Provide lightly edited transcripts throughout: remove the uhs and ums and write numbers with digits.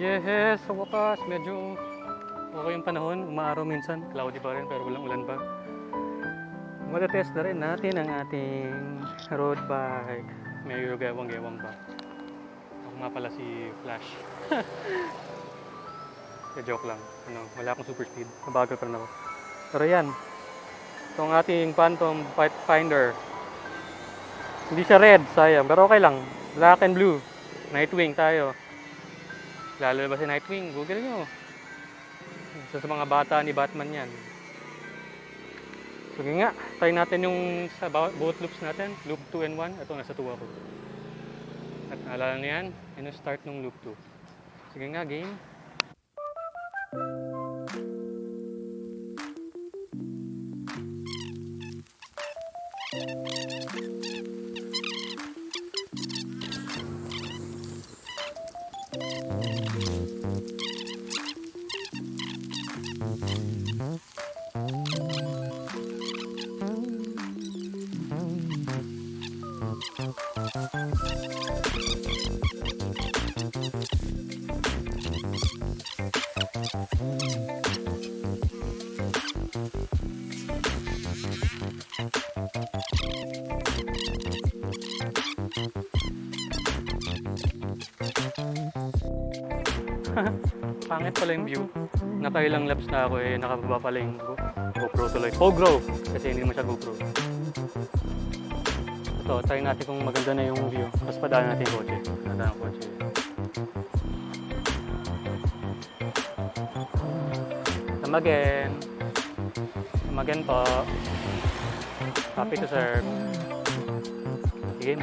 Yes, sa wakas, medyo okay yung panahon. Umaaraw minsan, cloudy pa rin pero walang ulan pa. Matetest na rin natin ang ating road bike. Medyo gewang-gewang pa. Ako nga pala si Flash. Joke lang. Wala akong super speed. Mabagal pa rin ako. Pero yan. Ito ang ating Phantom Finder. Hindi siya red, sayang. Pero okay lang. Black and blue. Nightwing tayo. Lalo ba si Nightwing? Google nyo. Isa sa mga bata ni Batman yan. Sige nga, try natin yung sa both loops natin. Loop 2 and 1. Ito, nasa 2 ako. At naalala na yan, yun yung start ng loop 2. Sige nga, game. Pangit pala yung view. Nakailang laps na ako nakababa pala yung GoPro tuloy. GoPro! Kasi hindi naman siya GoPro. Ito, try natin kung maganda na yung view. Tapos padaan natin yung kotse. Padaan ang kotse. Tamagen. Tamagen po. Happy to serve. Sige.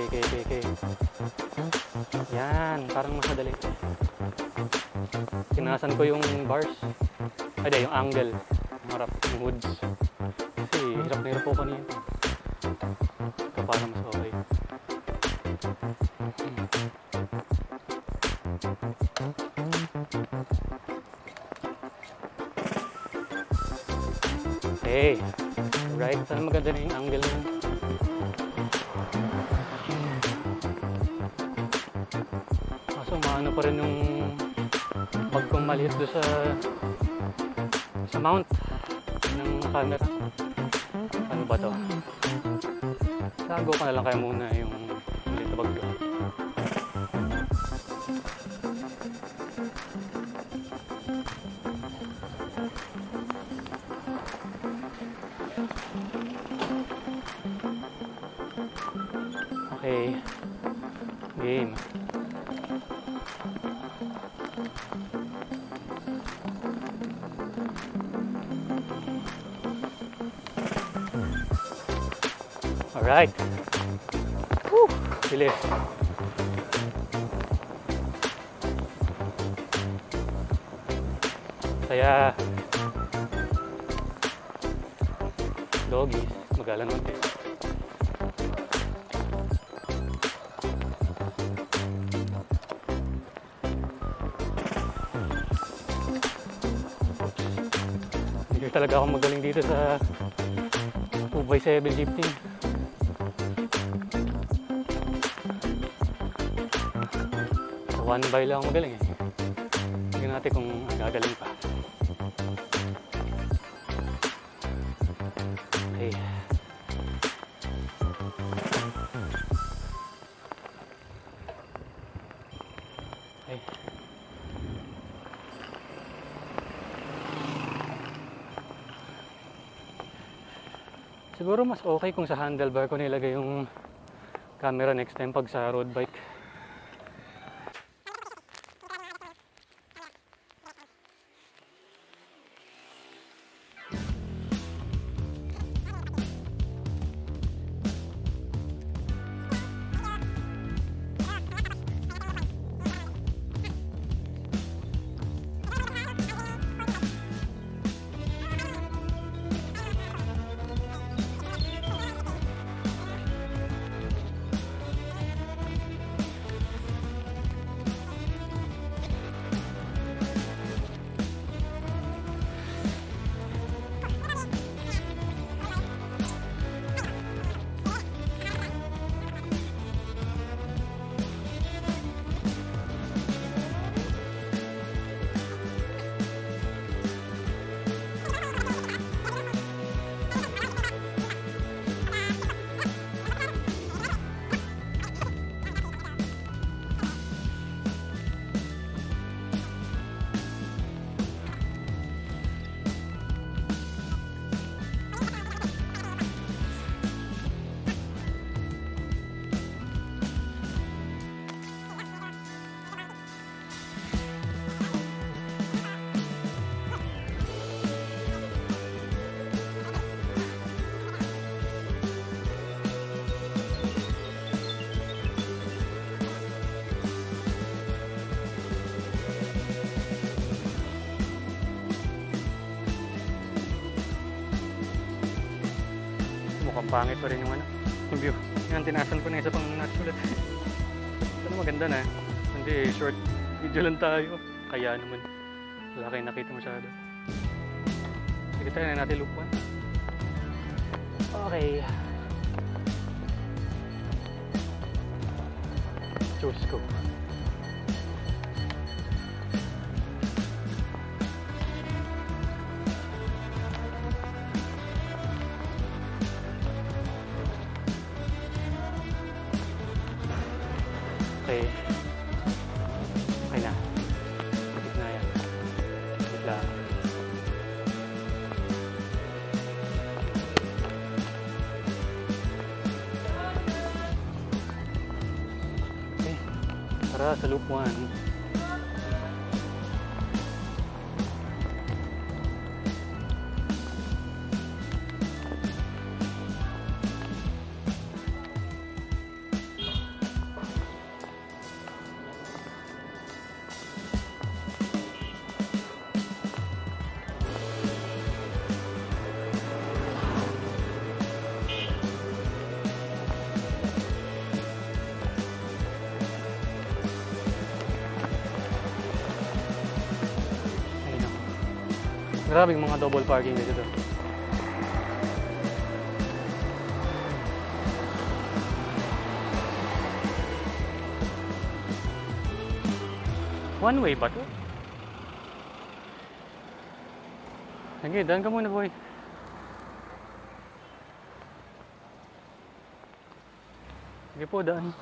Okay. Yan, parang mas madali. Tinasan ko yung bars. Ay, yung angle. Harap, yung woods. Kasi hirap na hirap po kanina. Ito parang mas okay. Okay. Right, sana maganda na yung angle na. Ano pa rin yung pagkong maliit doon sa mount ng camera. Ano ba to? Tago ko na lang kaya muna yung maliit na bagyo. Okay. Game. Alright. Woo! Bilis. Saya. Doggy. Magalang natin. Hindi talaga ako magaling dito sa 2x7 jeepney. One by lang magaling eh. Tingnan natin kung gagaling pa. Okay. Okay. Siguro mas okay kung sa handlebar ko nilagay yung camera next time pag sa road bike. pangit pa rin yung ano, yung view. Yan, tinasan ko na isa pang nasulat. Ito na maganda na. Hindi, short video lang tayo. Kaya naman, wala kayo nakita masyado. Sige tayo na natin loop 1. Okay. Choose ko. Okay. Okay na. Kapit na yan. Kapit lang. Okay. Tara sa loop 1. Grabe yung mga double parking dito. One way ba to? Sige, daan ka muna, boy. Sige po, daan.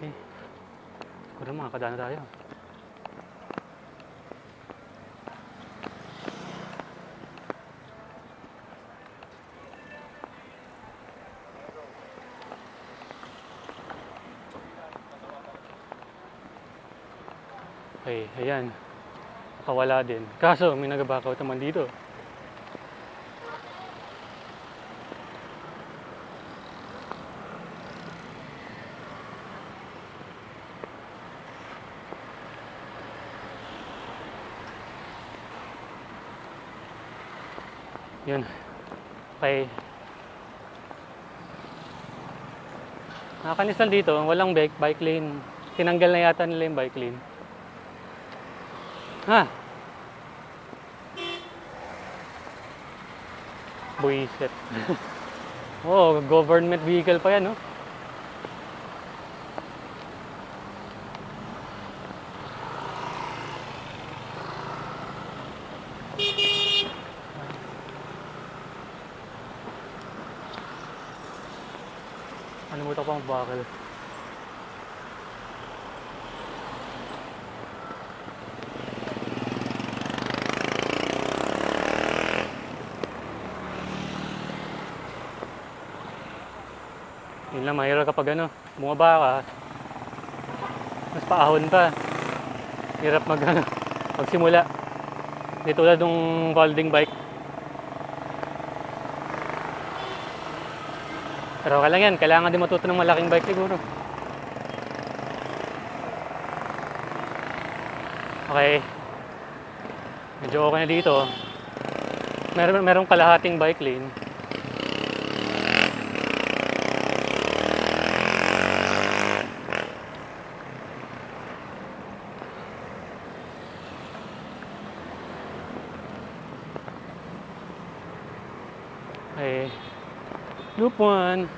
Okay. Siguro makakadaan na tayo. Okay, ayan. Nakawala din. Kaso, may nag-backout naman dito. Yun. Okay. Nakakanis lang dito, walang bike lane. Tinanggal na yata nila yung bike lane. Ha? Buisit. Oh, government vehicle pa yan, no? Ano mo ito pang bakal? Yun lang, mahirap kapag ano, bumaba ka, mas paahon pa. Hirap magsimula. Hindi tulad ng folding bike. Pero okay lang yan, kailangan din matuto ng malaking bike siguro. Okay. Medyo okay na dito. Merong kalahating bike lane. Okay. Loop 1.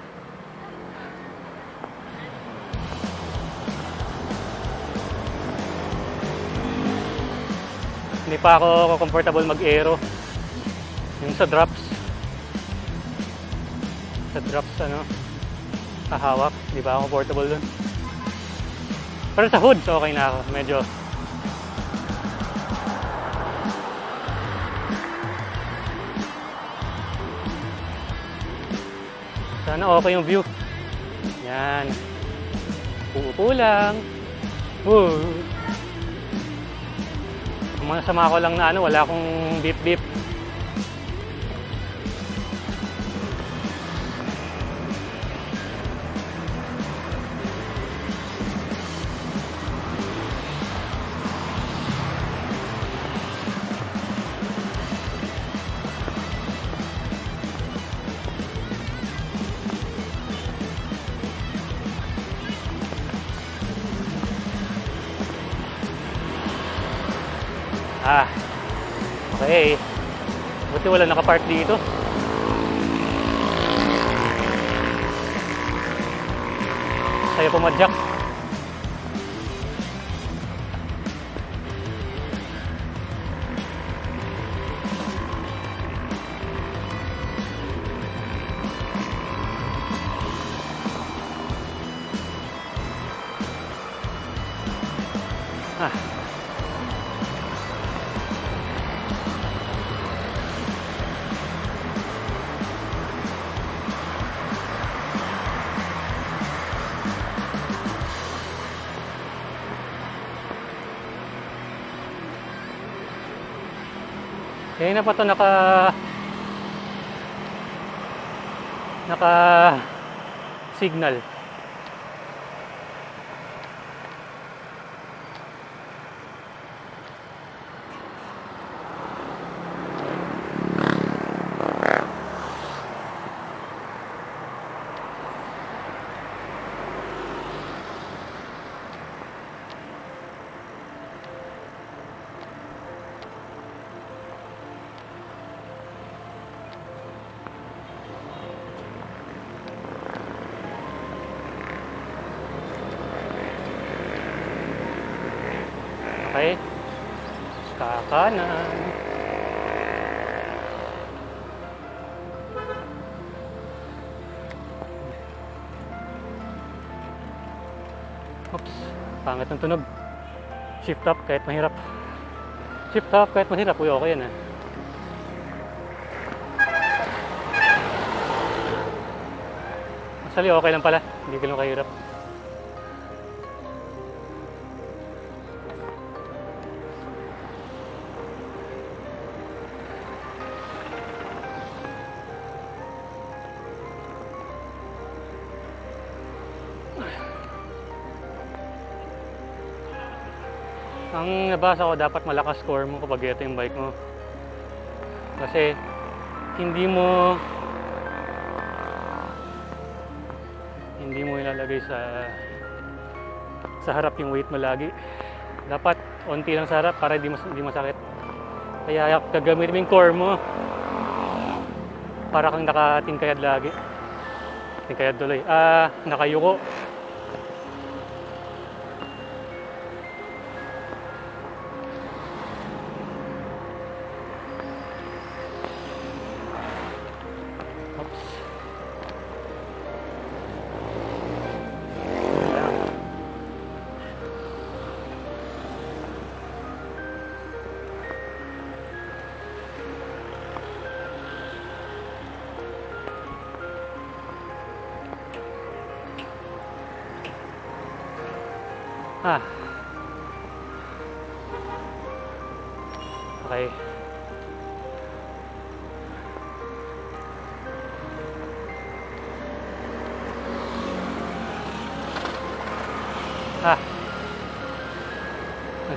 Hindi pa ako comfortable mag-aero. Yung sa drops. Sa drops, kahawak. Hindi pa ako comfortable dun. Pero sa hoods, okay na ako. Medyo. Sana okay yung view. Yan. Uupo lang. Ang masama ko lang na wala akong beep. Okay. Buti wala nakapark dito. Saya pumadyak. Kaya na pa ito naka signal. Okay. Kakanan. Oops. Pangit ng tunog. Shift up kahit mahirap. Shift up kahit mahirap. Uy, okay yan Actually, okay lang pala. Hindi ganun kahirap. Ang nabasa ko, dapat malakas score mo kapag ito yung bike mo. Kasi hindi mo ilalagay sa harap yung weight mo lagi. Dapat onti lang sa harap para hindi masakit. Kaya gagamitin mo yung core mo para kang nakatingkayad lagi. Tingkayad tuloy. Nakayuko. Okay.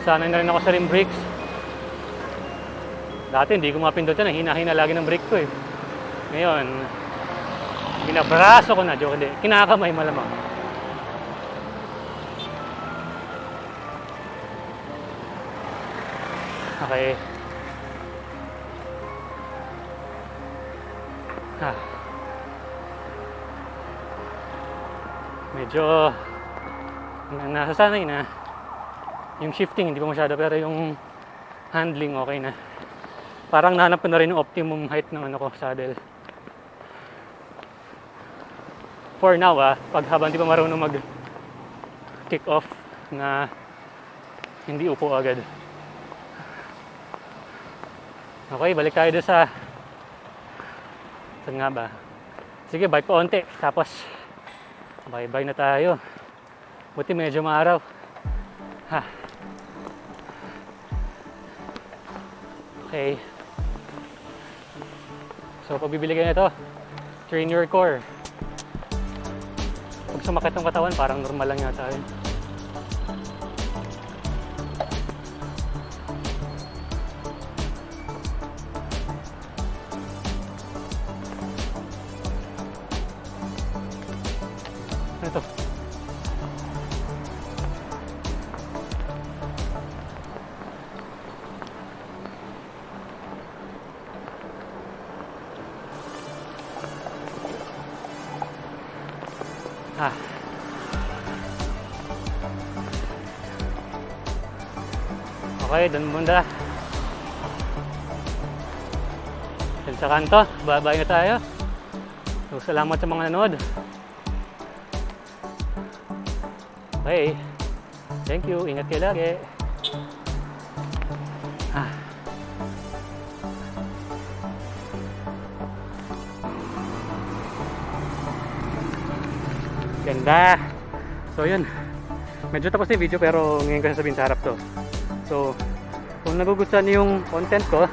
Nasanay na rin ako sa rim brakes. Dati hindi ko mapindot yan. Hina-hina lagi ng brake ko eh. Ngayon, binabraso ko na. Joke, hindi. Kinakamay malamang. Okay. Medyo nasasanay na. Yung shifting hindi pa masyado, pero yung handling okay na. Parang nahanap ko na rin yung optimum height ng saddle. For now pag habang di pa marunong mag kick off na hindi upo agad. Okay, balik tayo doon sa saan nga ba? Sige, bike pa onti. Tapos bye-bye na tayo. Buti medyo maaraw. Okay. So, pag bibili kayo nito, train your core. Pag sumakit ng katawan, parang normal lang yata yun. Ito. Ah. Okay, doon muna. Yan sa kanto, babay na tayo. So, salamat sa mga nanood. Okay. Thank you. Ingat kayo lagi. Ah. Ganda. So, yun. Medyo tapos na yung video pero ngayon ko sasabihin sa harap to. So, kung nagugustuhan niyo yung content ko,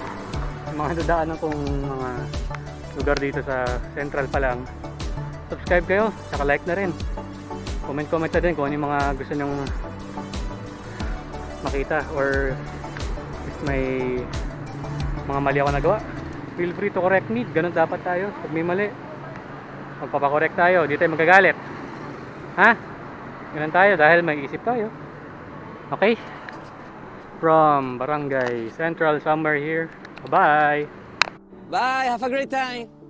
mga dadaanan kong mga lugar dito sa Central pa lang, subscribe kayo, saka like na rin. Comment na din kung ano yung mga gusto nyong makita or if may mga mali ako nagawa. Feel free to correct me, ganun dapat tayo. Pag may mali, magpapakorek tayo, di tayo magagalit. Ha? Ganun tayo dahil may isip tayo. Okay? From Barangay Central, somewhere here. Bye! Bye. Have a great time.